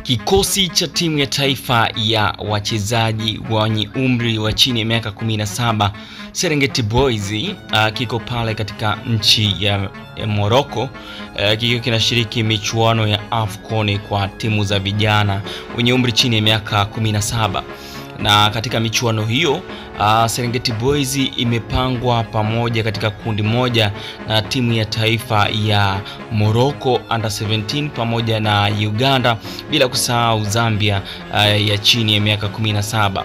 Kikosi cha timu ya taifa ya wachezaji wenye umri wa chini ya miaka 17 Serengeti Boys kiko pale katika nchi ya Morocco, kiko kinashiriki michuano ya AFCON kwa timu za vijana wenye umri chini ya miaka 17. Na katika michuano hiyo Serengeti Boys imepangwa pamoja katika kundi moja na timu ya taifa ya Morocco under 17 pamoja na Uganda, bila kusahau Zambia ya chini ya miaka 17.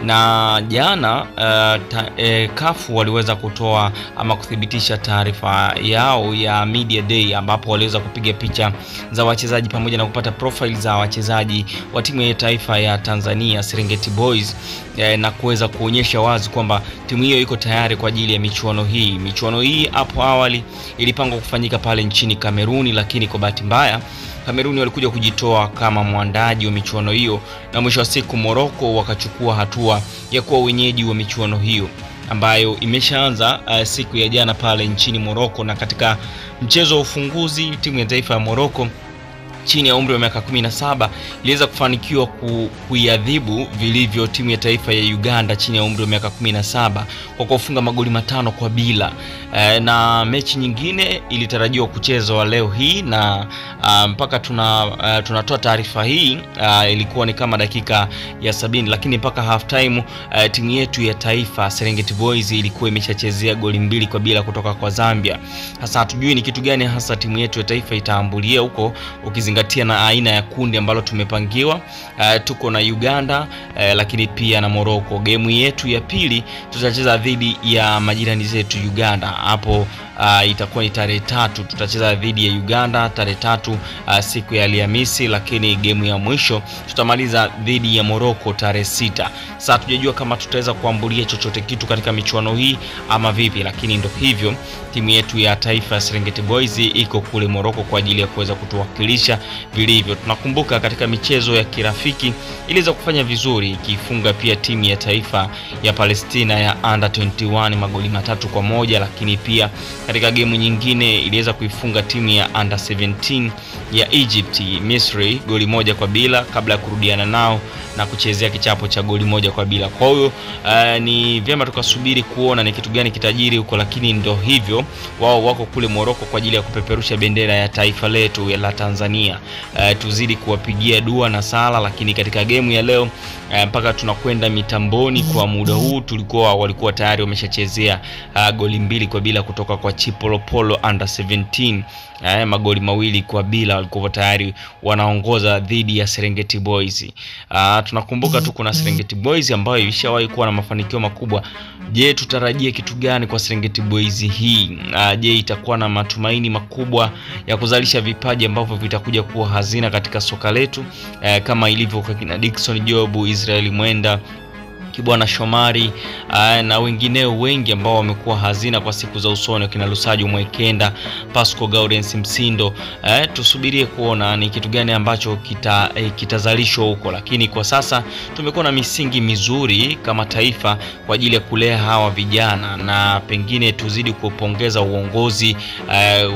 Na jana CAF waliweza kutoa ama kuthibitisha taarifa yao ya media day, ambapo waliweza kupiga picha za wachezaji pamoja na kupata profile za wachezaji wa timu ya taifa ya Tanzania Serengeti Boys, na kuweza kuonyesha wazi kwamba timu hiyo iko tayari kwa ajili ya michuano hii. Michuano hii hapo awali ilipangwa kufanyika pale nchini Kameruni, lakini kwa bahati mbaya Kameruni walikuja kujitoa kama mwandaji wa michuano hiyo, na mwisho wa siku Morocco wakachukua hatua ya kuwa wenyeji wa michuano hiyo ambayo imeshaanza siku ya jana pale nchini Morocco. Na katika mchezo wa ufunguzi timu ya taifa ya Morocco chini ya umri wa miaka 17 iliweza kufanikiwa kuiadhibu vilivyo timu ya taifa ya Uganda chini ya umri wa miaka 17 kwa kufunga magoli 5-0. Na mechi nyingine ilitarajiwa kuchezwa leo hii, na mpaka tunatoa taarifa hii ilikuwa ni kama dakika ya 70, lakini mpaka half time timu yetu ya taifa Serengeti Boys ilikuwa imeshachezea goli 2-0 kutoka kwa Zambia. Sasa hatujui ni kitu gani hasa timu yetu ya taifa itaambulia huko, ukizingatia na aina ya kundi ambalo tumepangiwa. Tuko na Uganda lakini pia na Morocco. Game yetu ya pili tutacheza dhidi ya majirani zetu Uganda. Hapo itakuwa ni tarehe 3, tutacheza dhidi ya Uganda tarehe 3 siku ya Alhamisi, lakini game ya mwisho tutamaliza dhidi ya Morocco tarehe 6. Sasa tujajua kama tutaweza kuambulia chochote kitu katika michuano hii ama vipi, lakini ndio hivyo, timu yetu ya taifa ya Serengeti Boys iko kule Morocco kwa ajili ya kuweza kutuwakilisha vilivyo. Tunakumbuka katika michezo ya kirafiki iliweza kufanya vizuri, ikifunga pia timu ya taifa ya Palestina ya under 21 magoli 3-1, lakini pia katika game nyingine iliweza kuifunga timu ya under 17 ya Egypt Misri goli 1-0 kabla ya kurudiana nao na kuchezea kichapo cha goli 1-0. Kwa hiyo ni vyema tukasubiri kuona ni kitu gani kitajiri huko, lakini ndio hivyo, wao wako kule Morocco kwa ajili ya kupeperusha bendera ya taifa letu la Tanzania. Tuzidi kuwapigia dua na sala, lakini katika game ya leo mpaka tunakwenda mitamboni kwa muda huu walikuwa tayari wameshachezea goli 2-0 kutoka kwa Chipolopolo under 17. Magoli 2-0 walikuwa tayari wanaongoza dhidi ya Serengeti Boys. Tunakumbuka tu kuna Serengeti Boys ambayo ilishawahi kuwa na mafanikio makubwa. Je, tutarajie kitu gani kwa Serengeti Boys hii? Je, itakuwa na matumaini makubwa ya kuzalisha vipaji ambavyo vitakuja kuwa hazina katika soka letu, kama ilivyo kwa kina Dickson Job, Israel Mwenda, Kibwana Shomari na wengineo wengi ambao wamekuwa hazina kwa siku za usoni, kina Lusajo Mwekenda, Pasco Gaudens Msindo. Tusubirie kuona ni kitu gani ambacho kitazalishwa huko, lakini kwa sasa tumekuwa na misingi mizuri kama taifa kwa ajili ya kulea hawa vijana, na pengine tuzidi kupongeza uongozi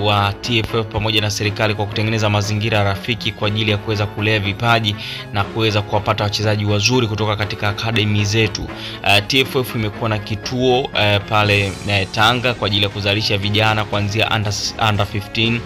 wa TFF pamoja na serikali kwa kutengeneza mazingira rafiki kwa ajili ya kuweza kulea vipaji na kuweza kuwapata wachezaji wazuri kutoka katika academy zetu. TFF imekuwa na kituo pale Tanga kwa ajili ya kuzalisha vijana kuanzia under 15,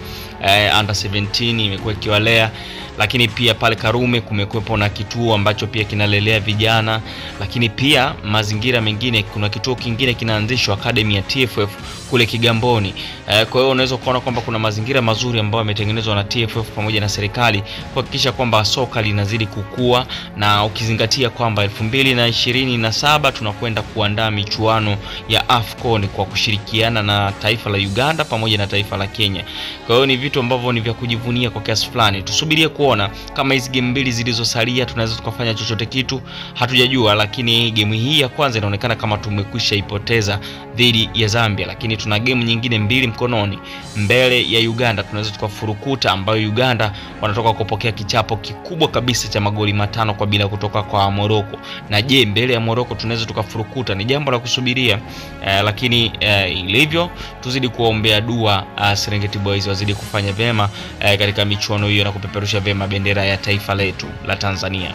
under 17 imekuwa ikiwalea, lakini pia pale Karume kumekuwepo na kituo ambacho pia kinalelea vijana, lakini pia mazingira mengine kuna kituo kingine kinaanzishwa academy ya TFF kule Kigamboni. Kwa hiyo unaweza kuona kwamba kuna mazingira mazuri ambayo yametengenezwa na TFF pamoja na serikali kuhakikisha kwamba soka linazidi kukua, na ukizingatia kwamba 2027 tunakwenda kuandaa michuano ya AFCON kwa kushirikiana na taifa la Uganda pamoja na taifa la Kenya. Kwa hiyo ni vitu ambavyo ni vya kujivunia kwa kiasi fulani. Tusubirie kuona kama hizi game mbili zilizosalia tunaweza tukafanya chochote kitu, hatujajua, lakini game hii ya kwanza inaonekana kama tumekwisha ipoteza dhidi ya Zambia, lakini tuna game nyingine 2 mkononi mbele ya Uganda. Tunaweza tukafurukuta, ambayo Uganda wanatoka kupokea kichapo kikubwa kabisa cha magoli 5-0 kutoka kwa Morocco. Na je, mbele ya Morocco tunaweza tukafurukuta? Ni jambo la kusubiria, lakini ilivyo tuzidi kuombea dua Serengeti Boys wazidi kufanya kufanya vyema katika michuano hiyo na kupeperusha vyema bendera ya taifa letu la Tanzania.